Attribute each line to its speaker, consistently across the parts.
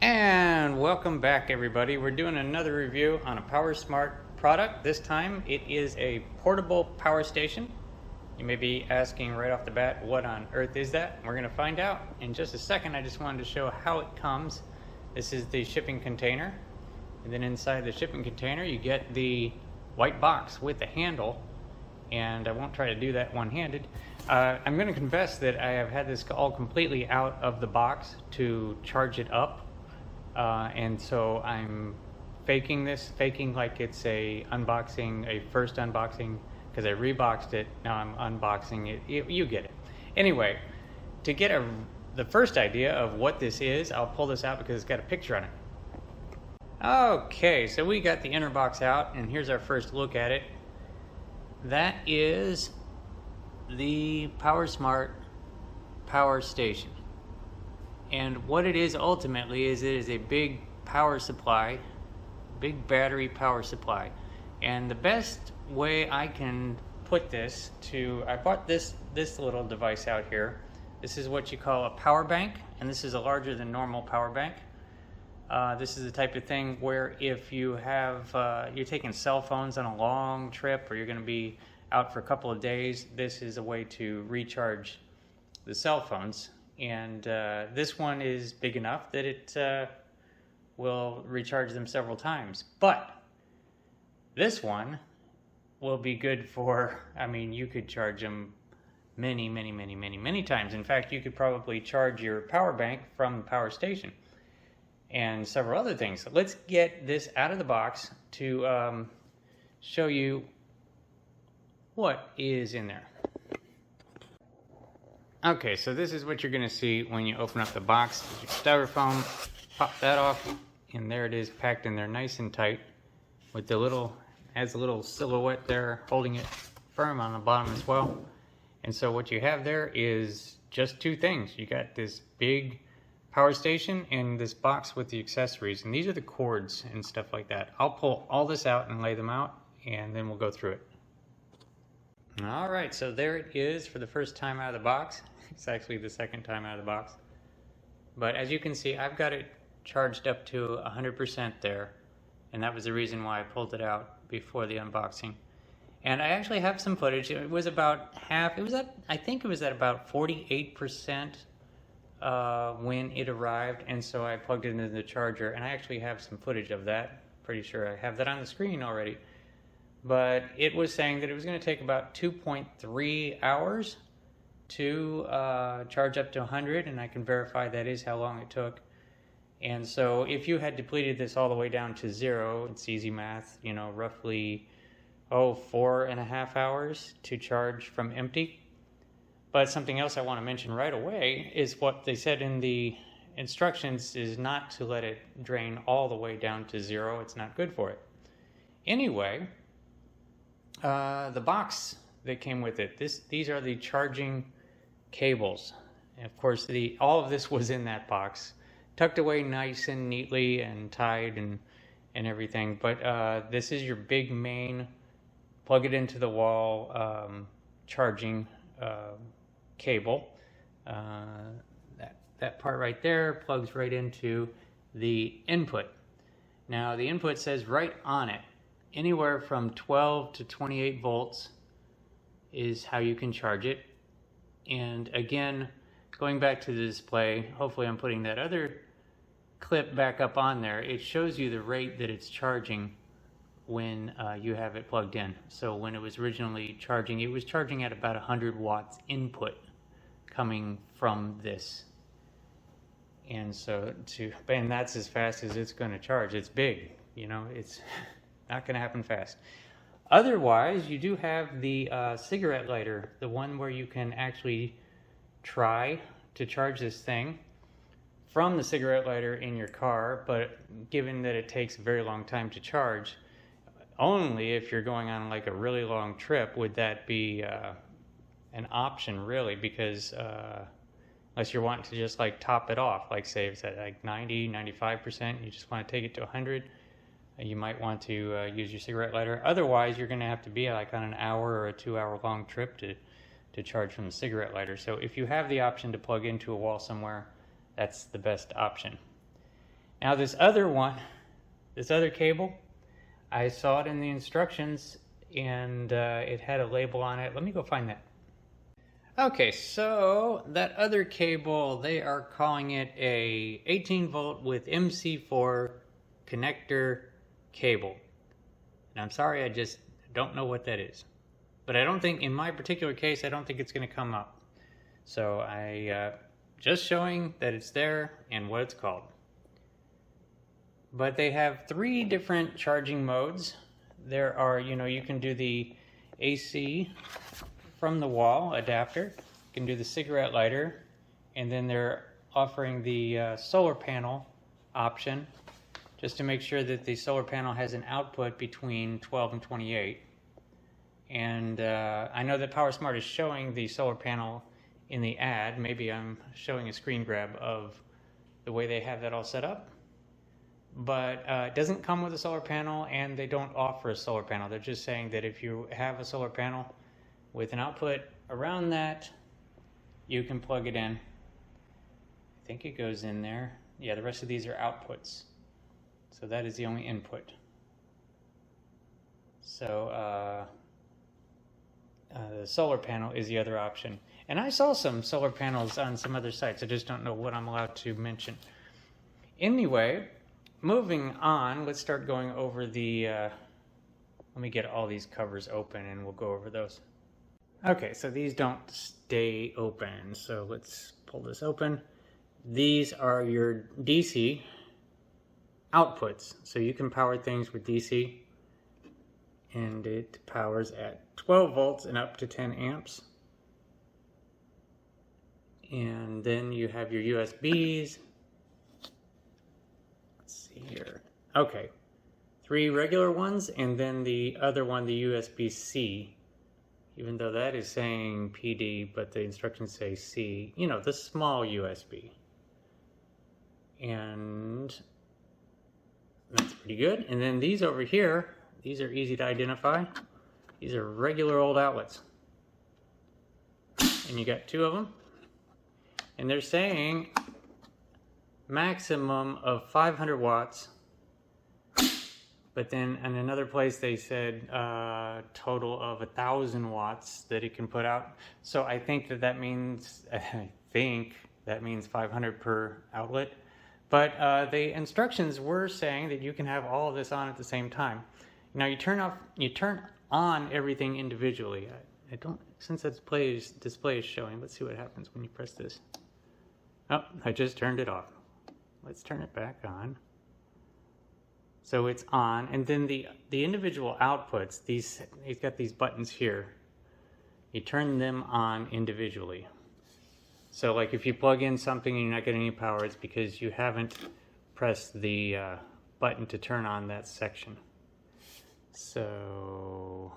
Speaker 1: And welcome back, everybody. We're doing another review on a Powersmart product. This time it is a portable power station. You may be asking right off the bat, what on earth is that? We're going to find out in just a second. I just wanted to show how it comes. This is the shipping container. And then inside the shipping container you get the white box with the handle. And I won't try to do that one-handed. I'm going to confess that I have had this all completely out of the box to charge it up. And so I'm faking like it's a first unboxing, because I reboxed it. Now I'm unboxing it. You get it. Anyway, to get the first idea of what this is, I'll pull this out because it's got a picture on it. Okay, so we got the inner box out, and here's our first look at it. That is the Powersmart power station. And what it is ultimately is it is a big power supply, big battery power supply. And the best way I can put this I bought this little device out here. This is what you call a power bank, and this is a larger than normal power bank. This is the type of thing where if you have, you're taking cell phones on a long trip, or you're going to be out for a couple of days, this is a way to recharge the cell phones. And this one is big enough that it will recharge them several times. But this one will be good for, you could charge them many times. In fact, you could probably charge your power bank from the power station and several other things. So let's get this out of the box to show you what is in there. Okay, so this is what you're going to see when you open up the box. Your styrofoam, pop that off, and there it is, packed in there nice and tight with has a little silhouette there holding it firm on the bottom as well. And so what you have there is just two things. You got this big power station and this box with the accessories, and these are the cords and stuff like that. I'll pull all this out and lay them out, and then we'll go through it. All right, so there it is for the first time out of the box. It's actually the second time out of the box. But as you can see, I've got it charged up to 100% there. And that was the reason why I pulled it out before the unboxing. And I actually have some footage. It was about half, I think it was at about 48% when it arrived. And so I plugged it into the charger. And I actually have some footage of that. Pretty sure I have that on the screen already. But it was saying that it was going to take about 2.3 hours to charge up to 100, and I can verify that is how long it took. And so if you had depleted this all the way down to zero, it's easy math, roughly 4.5 hours to charge from empty. But something else I want to mention right away is what they said in the instructions is not to let it drain all the way down to zero. It's not good for it. Anyway, the box that came with it, these are the charging cables. And of course, all of this was in that box, tucked away nice and neatly and tied and everything. But this is your big main, plug it into the wall charging cable. That part right there plugs right into the input. Now the input says right on it, anywhere from 12 to 28 volts is how you can charge it. And again, going back to the display, hopefully I'm putting that other clip back up on there. It shows you the rate that it's charging when you have it plugged in. So when it was originally charging, it was charging at about 100 watts input coming from this. And that's as fast as it's going to charge. It's big, it's not going to happen fast. Otherwise, you do have the cigarette lighter, the one where you can actually try to charge this thing from the cigarette lighter in your car, but given that it takes a very long time to charge, only if you're going on like a really long trip would that be an option, really, because unless you're wanting to just like top it off, like say it's at like 95%, you just want to take it to 100, you might want to use your cigarette lighter. Otherwise, you're going to have to be like on an hour or a 2-hour long trip to charge from the cigarette lighter. So if you have the option to plug into a wall somewhere, that's the best option. Now this other one, this other cable, I saw it in the instructions and it had a label on it. Let me go find that. Okay, so that other cable, they are calling it a 18 volt with MC4 connector cable. And I'm sorry, I just don't know what that is. But I don't think, in my particular case, I don't think it's going to come up. So I just showing that it's there and what it's called. But they have 3 different charging modes. There are, you can do the AC from the wall adapter, you can do the cigarette lighter, and then they're offering the solar panel option, just to make sure that the solar panel has an output between 12 and 28. And I know that Powersmart is showing the solar panel in the ad. Maybe I'm showing a screen grab of the way they have that all set up. But it doesn't come with a solar panel, and they don't offer a solar panel. They're just saying that if you have a solar panel with an output around that, you can plug it in. I think it goes in there. Yeah, the rest of these are outputs. So that is the only input. So the solar panel is the other option. And I saw some solar panels on some other sites. I just don't know what I'm allowed to mention. Anyway, moving on, let's start going over the, let me get all these covers open and we'll go over those. Okay, so these don't stay open, so let's pull this open. These are your DC outputs, so you can power things with DC, and it powers at 12 volts and up to 10 amps. And then you have your USBs. Let's see here. Okay, 3 regular ones, and then the other one, the USB-C. Even though that is saying PD, but the instructions say C, the small USB. And that's pretty good. And then these over here, these are easy to identify. These are regular old outlets. And you got 2 of them. And they're saying maximum of 500 watts. But then in another place they said total of 1,000 watts that it can put out. So I think that means 500 per outlet. But the instructions were saying that you can have all of this on at the same time. Now you turn on everything individually. I don't, since that display is showing, let's see what happens when you press this. Oh, I just turned it off. Let's turn it back on. So it's on, and then the individual outputs, he's got these buttons here. You turn them on individually. So like if you plug in something and you're not getting any power, it's because you haven't pressed the button to turn on that section. So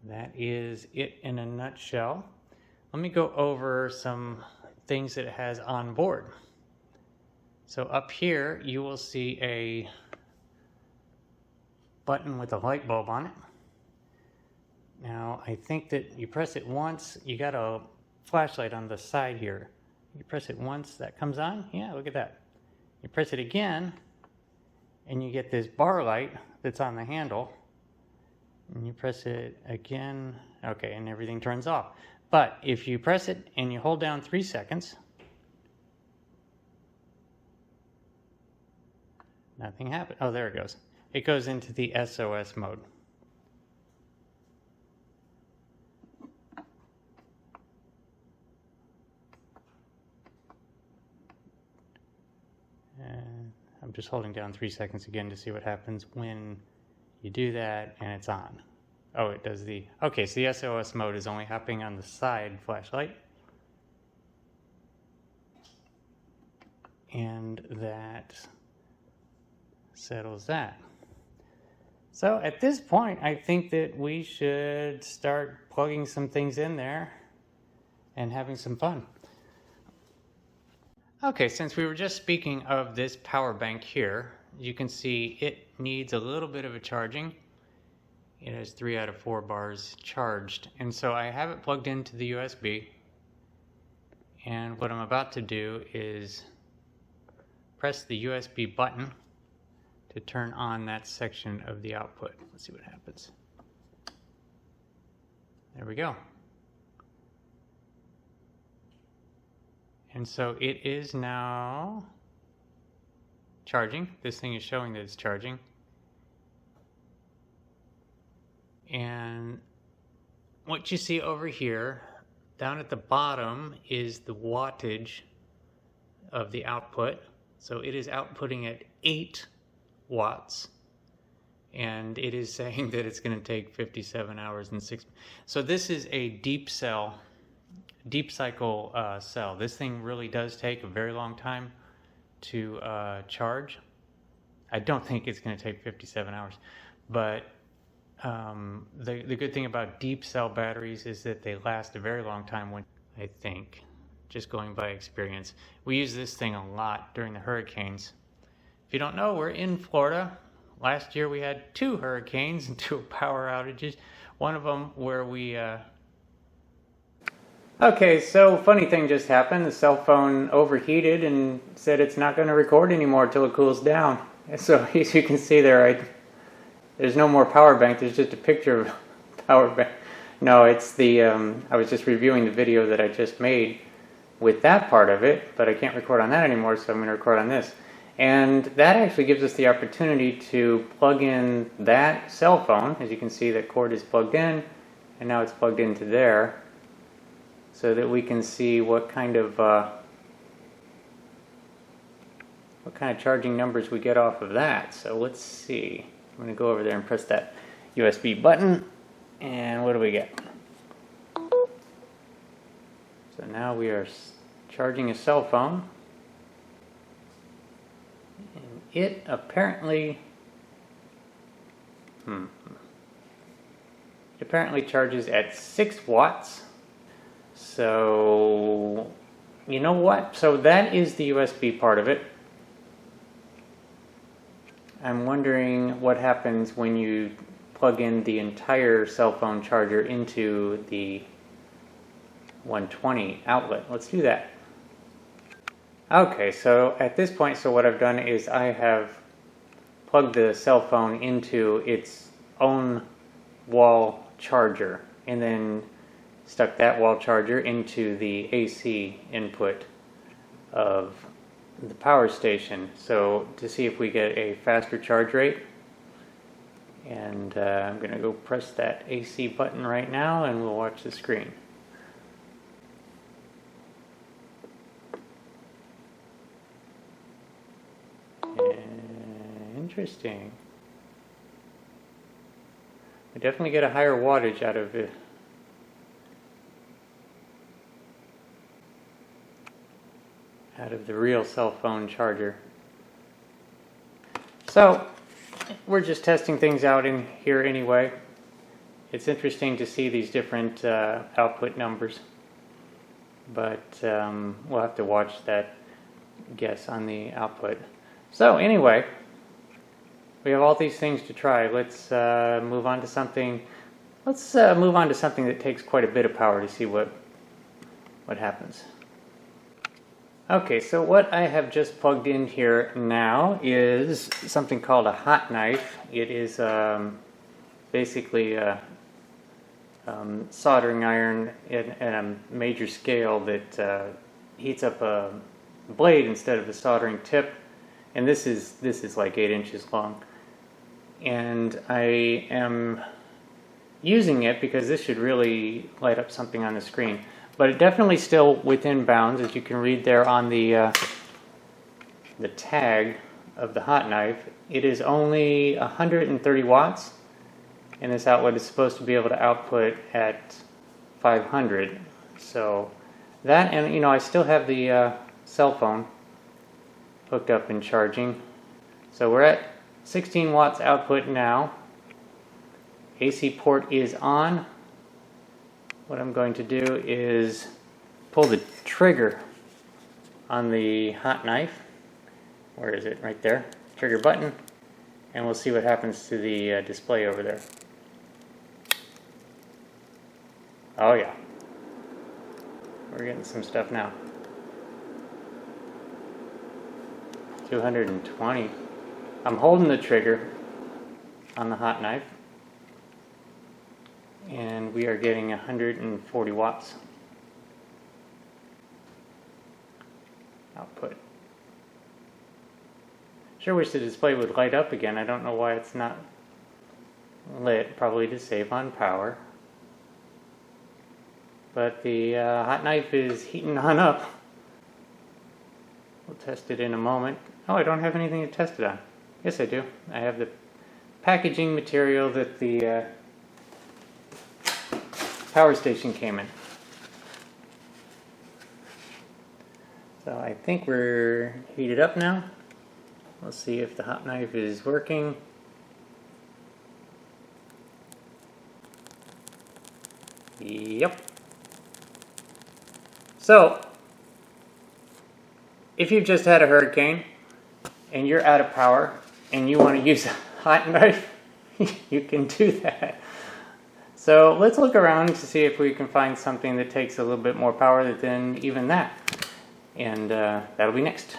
Speaker 1: that is it in a nutshell. Let me go over some things that it has on board. So up here, you will see a button with a light bulb on it. Now, I think that you press it once, you got a flashlight on the side here. You press it once, that comes on. Yeah, look at that. You press it again, and you get this bar light that's on the handle. And you press it again, okay, and everything turns off. But if you press it and you hold down 3 seconds, nothing happened. Oh, there it goes. It goes into the SOS mode. And I'm just holding down 3 seconds again to see what happens when you do that and it's on. Oh, it does the... Okay, so the SOS mode is only happening on the side flashlight. And that settles that. So at this point, I think that we should start plugging some things in there and having some fun. Okay, since we were just speaking of this power bank here, you can see it needs a little bit of a charging. It has 3 out of 4 bars charged, and so I have it plugged into the USB, and what I'm about to do is press the USB button to turn on that section of the output. Let's see what happens. There we go. And so it is now charging. This thing is showing that it's charging. And what you see over here, down at the bottom, is the wattage of the output. So it is outputting at 8 watts. And it is saying that it's going to take 57 hours and 6. So this is a deep cycle cell. This thing really does take a very long time to charge. I don't think it's going to take 57 hours, but the good thing about deep cell batteries is that they last a very long time. When I think, just going by experience, we use this thing a lot during the hurricanes. If you don't know, we're in Florida. Last year we had 2 hurricanes and 2 power outages. One of them where we Okay, so funny thing just happened. The cell phone overheated and said it's not going to record anymore until it cools down. So as you can see there, there's no more power bank. There's just a picture of power bank. No, it's the I was just reviewing the video that I just made with that part of it, but I can't record on that anymore, so I'm going to record on this. And that actually gives us the opportunity to plug in that cell phone. As you can see, that cord is plugged in, and now it's plugged into there, so that we can see what kind of charging numbers we get off of that. So let's see. I'm going to go over there and press that USB button, and what do we get? So now we are charging a cell phone. It apparently charges at 6 watts. So you know what? So that is the USB part of it. I'm wondering what happens when you plug in the entire cell phone charger into the 120 outlet. Let's do that. Okay, so at this point, so what I've done is I have plugged the cell phone into its own wall charger and then stuck that wall charger into the AC input of the power station. So to see if we get a faster charge rate, and I'm going to go press that AC button right now and we'll watch the screen. Interesting. We definitely get a higher wattage out of it. Out of the real cell phone charger. So we're just testing things out in here anyway. It's interesting to see these different output numbers, but we'll have to watch that guess on the output. So anyway, we have all these things to try. Let's move on to something. Let's move on to something that takes quite a bit of power to see what happens. Okay, so what I have just plugged in here now is something called a hot knife. It is basically a soldering iron at a major scale that heats up a blade instead of a soldering tip. And this is like 8 inches long. And I am using it because this should really light up something on the screen. But it definitely still within bounds, as you can read there on the tag of the hot knife. It is only 130 watts, and this outlet is supposed to be able to output at 500. So that, and you know, I still have the cell phone hooked up and charging. So we're at 16 watts output now. AC port is on. What I'm going to do is pull the trigger on the hot knife. Where is it? Right there. Trigger button. And we'll see what happens to the display over there. Oh yeah. We're getting some stuff now. 220. I'm holding the trigger on the hot knife, and we are getting 140 watts output. Sure wish the display would light up again. I don't know why it's not lit, probably to save on power. But the hot knife is heating on up. We'll test it in a moment. Oh, I don't have anything to test it on. Yes, I do. I have the packaging material that the power station came in. So I think we're heated up now. Let's see if the hot knife is working. Yep. So, if you've just had a hurricane and you're out of power and you want to use a hot knife, you can do that. So let's look around to see if we can find something that takes a little bit more power than even that. And that'll be next.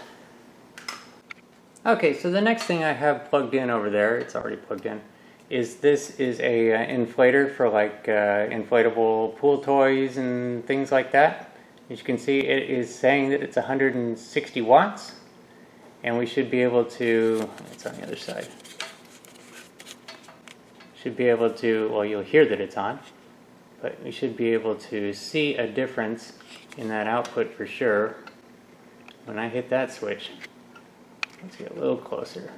Speaker 1: Okay, so the next thing I have plugged in over there, it's already plugged in, is this is a inflator for like inflatable pool toys and things like that. As you can see, it is saying that it's 160 watts, and we should be able to, it's on the other side, should be able to, well, you'll hear that it's on, but we should be able to see a difference in that output for sure when I hit that switch. Let's get a little closer.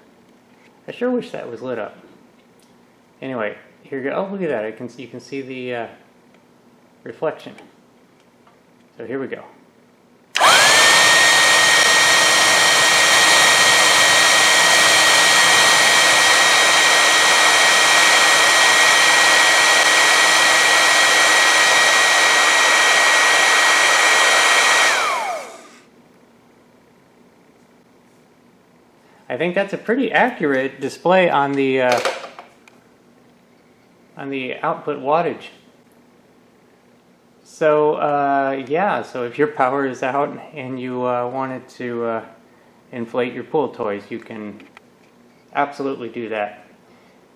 Speaker 1: I sure wish that was lit up. Anyway, here you go. Oh, look at that. You can see the reflection. So here we go. I think that's a pretty accurate display on the output wattage. So yeah, so if your power is out and you wanted to inflate your pool toys, you can absolutely do that.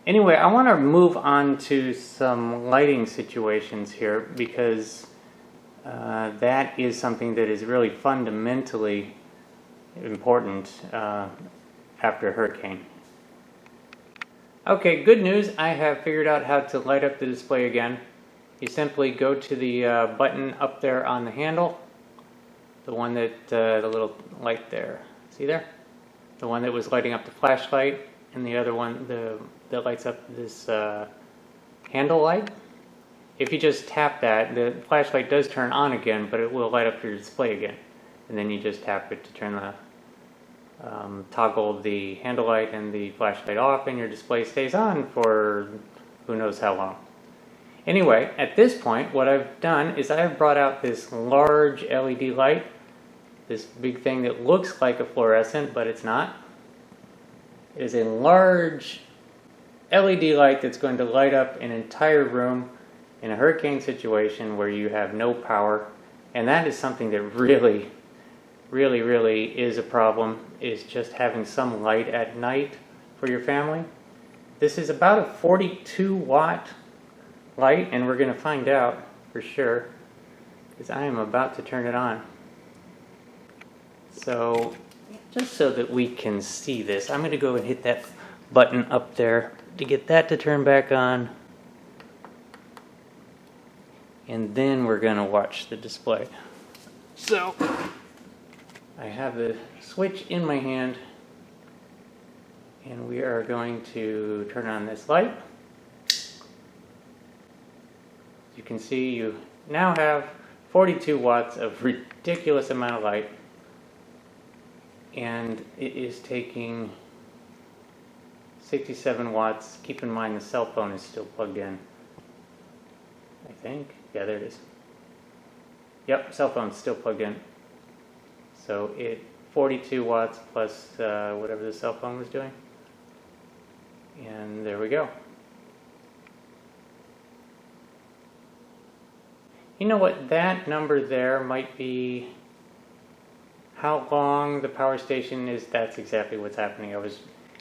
Speaker 1: Anyway, I want to move on to some lighting situations here, because that is something that is really fundamentally important after a hurricane. Okay, good news. I have figured out how to light up the display again. You simply go to the button up there on the handle, the one that, the little light there, see there? The one that was lighting up the flashlight, and the other one that lights up this handle light. If you just tap that, the flashlight does turn on again, but it will light up your display again. And then you just tap it to turn the toggle the handle light and the flashlight off, and your display stays on for who knows how long. Anyway, at this point, what I've done is I've brought out this large LED light, this big thing that looks like a fluorescent, but it's not. It is a large LED light that's going to light up an entire room in a hurricane situation where you have no power, and that is something that really is a problem, is just having some light at night for your family. This is about a 42 watt light, and we're going to find out for sure, because I am about to turn it on. So just so that we can see this, I'm going to go and hit that button up there to get that to turn back on, and then we're going to watch the display. So I have the switch in my hand, and we are going to turn on this light. You can see you now have 42 watts of ridiculous amount of light, and it is taking 67 watts. Keep in mind the cell phone is still plugged in, I think. Yeah, there it is. Yep, cell phone's still plugged in. So it 42 watts plus whatever the cell phone was doing. And there we go. You know what, that number there might be how long the power station is, that's exactly what's happening. I was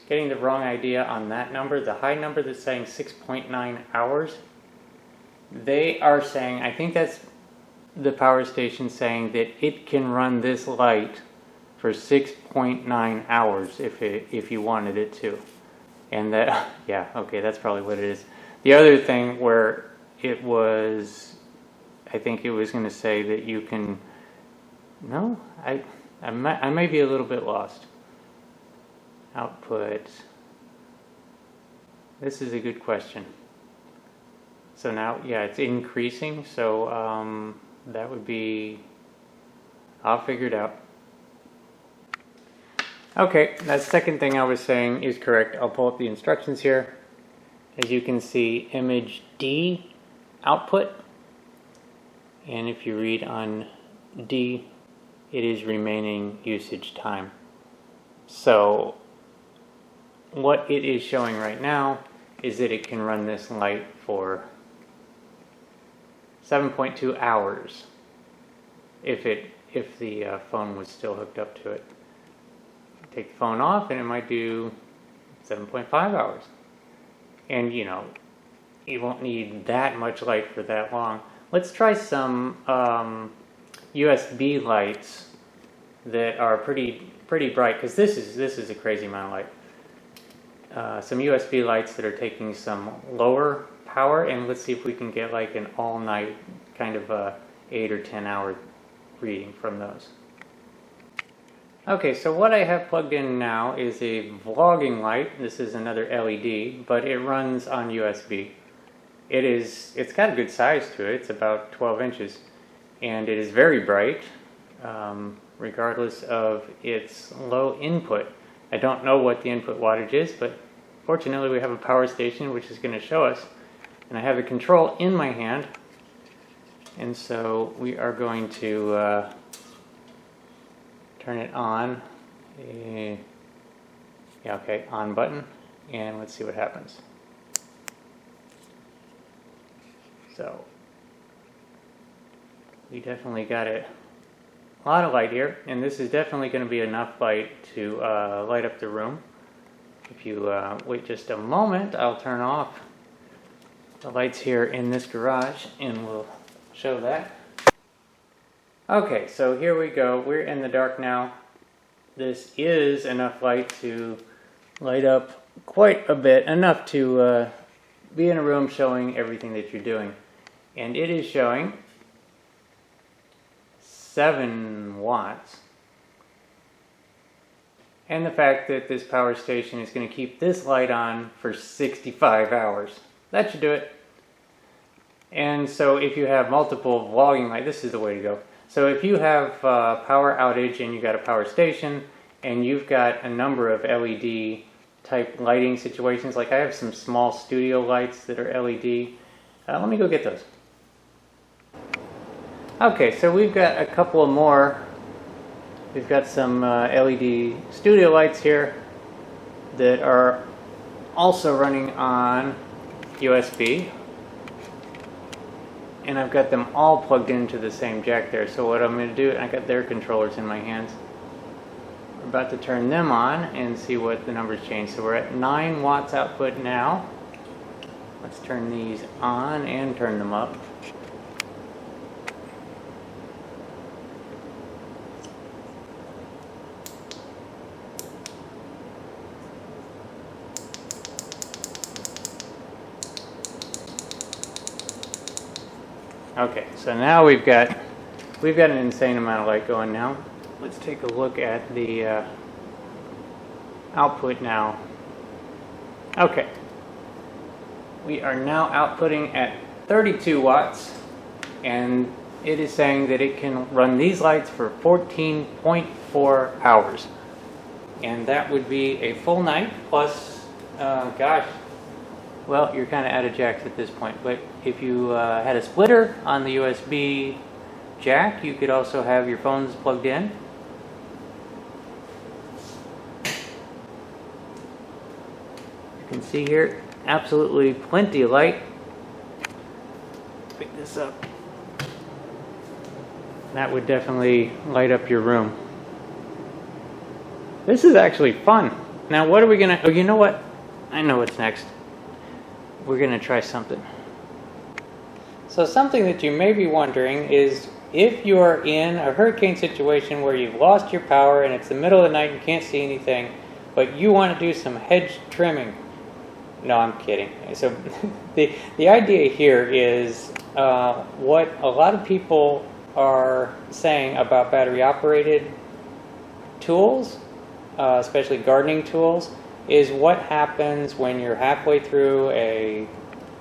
Speaker 1: getting the wrong idea on that number. The high number that's saying 6.9 hours, they are saying, I think that's the power station saying that it can run this light for 6.9 hours if you wanted it to. And that, yeah, okay, that's probably what it is. The other thing where it was, I think it was going to say that you can, no, I may be a little bit lost. Output. This is a good question. So now, yeah, it's increasing, so that would be, I'll figure it out. Okay, that second thing I was saying is correct. I'll pull up the instructions here. As you can see, image D output. And if you read on D, it is remaining usage time. So what it is showing right now is that it can run this light for 7.2 hours if the phone was still hooked up to it. Take the phone off and it might do 7.5 hours. And you know, you won't need that much light for that long. Let's try some USB lights that are pretty bright, because this is a crazy amount of light. Some USB lights that are taking some lower power, and let's see if we can get like an all-night kind of 8 or 10 hour reading from those. Okay, so what I have plugged in now is a vlogging light. This is another LED, but it runs on USB. It's got a good size to it. It's about 12 inches, and it is very bright, regardless of its low input. I don't know what the input wattage is, but fortunately we have a power station which is going to show us, and I have the control in my hand, and so we are going to turn it on. Yeah, okay, on button, and let's see what happens. So we definitely got a lot of light here, and this is definitely going to be enough light to light up the room. If you wait just a moment, I'll turn off the lights here in this garage and we'll show that. Okay, so here we go. We're in the dark now. This is enough light to light up quite a bit, enough to be in a room showing everything that you're doing. And it is showing 7 watts. And the fact that this power station is going to keep this light on for 65 hours. That should do it. And so if you have multiple vlogging lights, this is the way to go. So if you have power outage and you've got a power station and you've got a number of LED type lighting situations, like I have some small studio lights that are LED. Let me go get those. Okay, so we've got a couple of more. We've got some LED studio lights here that are also running on USB. And I've got them all plugged into the same jack there. So what I'm going to do, I got their controllers in my hands. We're about to turn them on and see what the numbers change. So we're at 9 watts output now. Let's turn these on and turn them up. Okay, so now we've got an insane amount of light going now. Let's take a look at the output now. Okay, we are now outputting at 32 watts, and it is saying that it can run these lights for 14.4 hours. And that would be a full night plus, gosh, well, you're kind of out of jacks at this point, but if you had a splitter on the USB jack, you could also have your phones plugged in. You can see here, absolutely plenty of light. Pick this up. That would definitely light up your room. This is actually fun. Now what are we gonna, oh, you know what? I know what's next. We're gonna try something. So something that you may be wondering is if you are in a hurricane situation where you've lost your power and it's the middle of the night and you can't see anything, but you want to do some hedge trimming. No, I'm kidding. So the idea here is what a lot of people are saying about battery operated tools, especially gardening tools, is what happens when you're halfway through a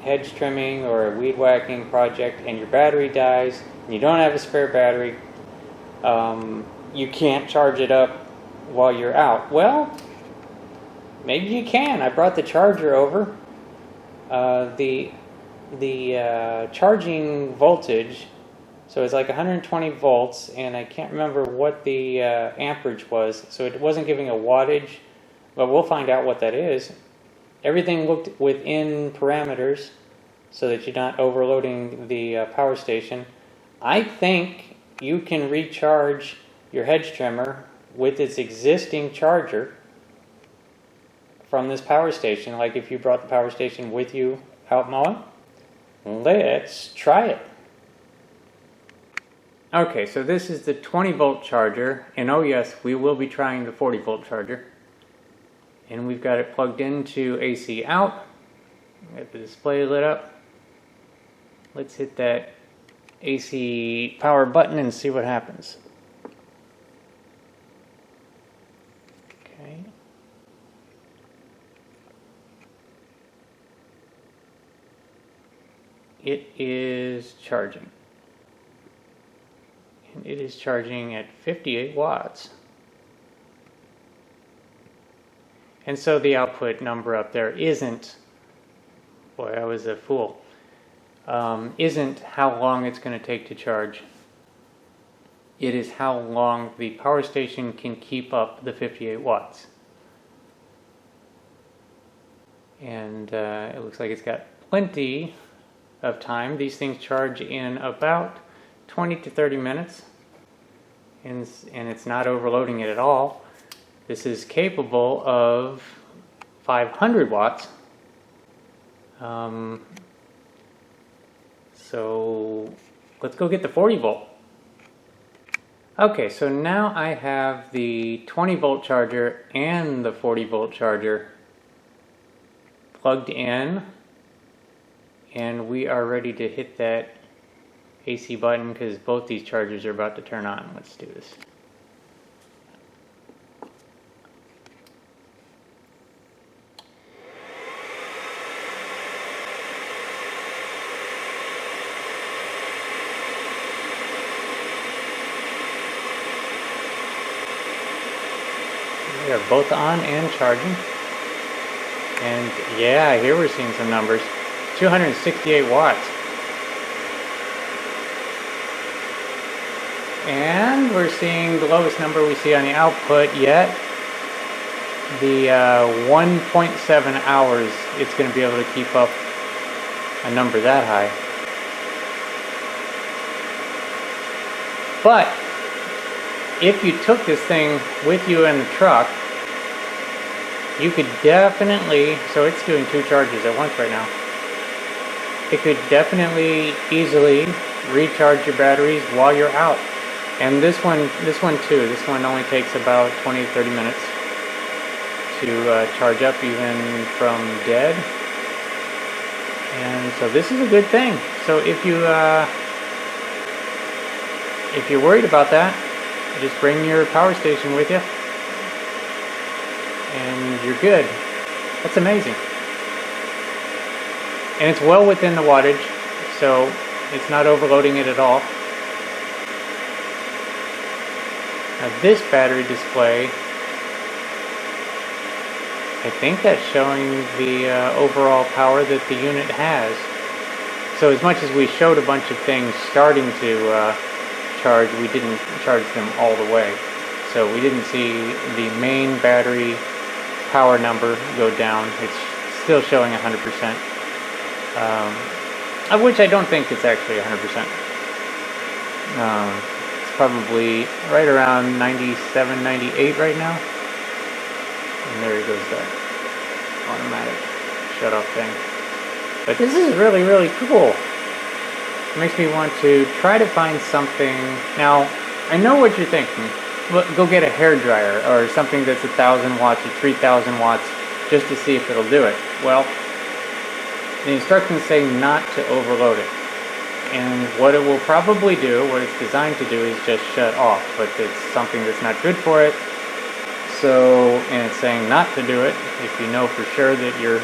Speaker 1: hedge trimming or a weed whacking project and your battery dies and you don't have a spare battery. You can't charge it up while you're out. Well, maybe you can. I brought the charger over. The charging voltage, so it's like 120 volts, and I can't remember what the amperage was, so it wasn't giving a wattage, but we'll find out what that is. Everything looked within parameters so that you're not overloading the power station. I think you can recharge your hedge trimmer with its existing charger from this power station, like if you brought the power station with you out mowing. Let's try it. Okay, so this is the 20 volt charger, and oh yes, we will be trying the 40 volt charger. And we've got it plugged into AC out. Got the display lit up. Let's hit that AC power button and see what happens. Okay. It is charging. And it is charging at 58 watts. And so the output number up there isn't, boy, I was a fool, isn't how long it's going to take to charge. It is how long the power station can keep up the 58 watts. And it looks like it's got plenty of time. These things charge in about 20 to 30 minutes, and it's not overloading it at all. This is capable of 500 watts. So let's go get the 40 volt. Okay, so now I have the 20 volt charger and the 40 volt charger plugged in, and we are ready to hit that AC button because both these chargers are about to turn on. Let's do this. They are both on and charging. And yeah, here we're seeing some numbers. 268 watts. And we're seeing the lowest number we see on the output yet. The 1.7 hours it's going to be able to keep up a number that high. But if you took this thing with you in the truck, you could definitely, so it's doing 2 charges at once right now. It could definitely easily recharge your batteries while you're out. And this one too, this one only takes about 20 to 30 minutes to charge up even from dead. And so this is a good thing. So if you're worried about that, just bring your power station with you and you're good. That's amazing. And it's well within the wattage, so it's not overloading it at all. Now this battery display, I think that's showing the overall power that the unit has. So as much as we showed a bunch of things starting to charge, we didn't charge them all the way. So we didn't see the main battery power number go down. It's still showing 100%, of which I don't think it's actually 100%. It's probably right around 97, 98 right now. And there goes that automatic shut-off thing. But this is really, really cool. It makes me want to try to find something. Now, I know what you're thinking. Go get a hairdryer or something that's 1,000 watts or 3,000 watts just to see if it'll do it. Well, the instructions say not to overload it. And what it will probably do, what it's designed to do, is just shut off. But it's something that's not good for it. So, and it's saying not to do it if you know for sure that you're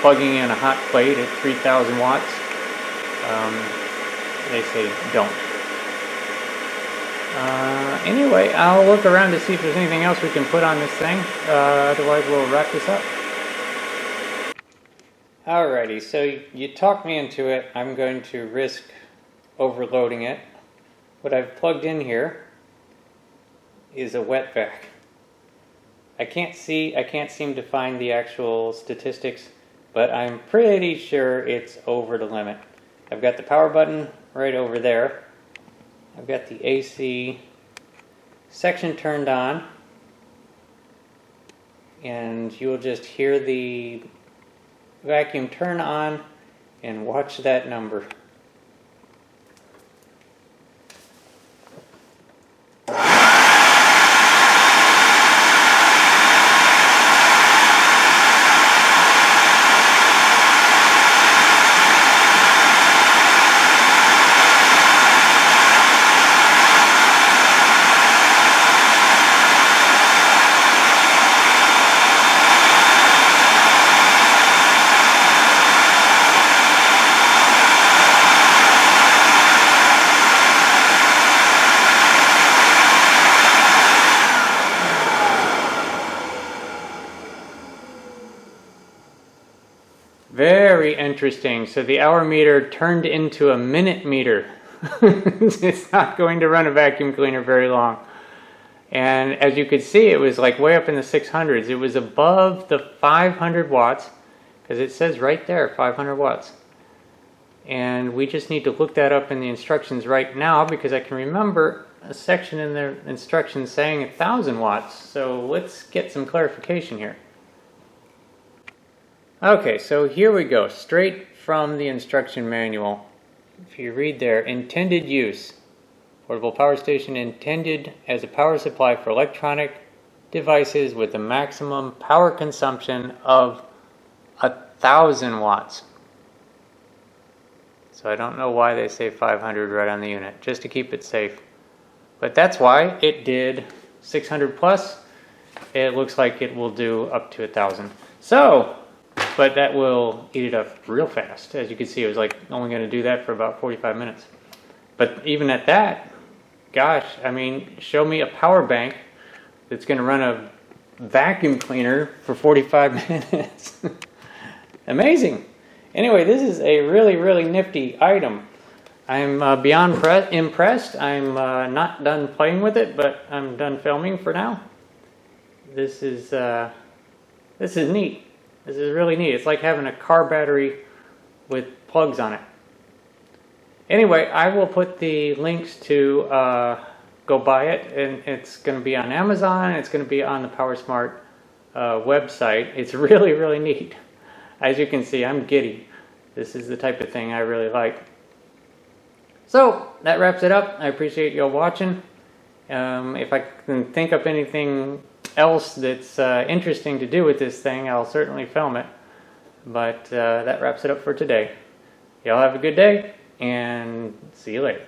Speaker 1: plugging in a hot plate at 3,000 watts. They say don't. Anyway, I'll look around to see if there's anything else we can put on this thing. Otherwise, we'll wrap this up. Alrighty, so you talked me into it. I'm going to risk overloading it. What I've plugged in here is a wet vac. I can't seem to find the actual statistics, but I'm pretty sure it's over the limit. I've got the power button right over there. I've got the AC section turned on, and you'll just hear the vacuum turn on and watch that number. Very interesting. So the hour meter turned into a minute meter. It's not going to run a vacuum cleaner very long. And as you could see, it was like way up in the 600s. It was above the 500 watts, because it says right there, 500 watts. And we just need to look that up in the instructions right now, because I can remember a section in the instructions saying 1,000 watts. So let's get some clarification here. Okay, so here we go, straight from the instruction manual. If you read there, intended use. Portable power station intended as a power supply for electronic devices with a maximum power consumption of 1,000 watts. So I don't know why they say 500 right on the unit, just to keep it safe. But that's why it did 600 plus. It looks like it will do up to 1,000. So, but that will eat it up real fast. As you can see, it was like only going to do that for about 45 minutes. But even at that, gosh, I mean, show me a power bank that's going to run a vacuum cleaner for 45 minutes. Amazing. Anyway, this is a really, really nifty item. I'm beyond impressed. I'm not done playing with it, but I'm done filming for now. This is neat. This is really neat. It's like having a car battery with plugs on it. Anyway, I will put the links to go buy it, and it's going to be on Amazon. It's going to be on the Powersmart website. It's really, really neat. As you can see, I'm giddy. This is the type of thing I really like. So, that wraps it up. I appreciate you all watching. If I can think of anything else that's interesting to do with this thing, I'll certainly film it. But that wraps it up for today. Y'all have a good day, and see you later.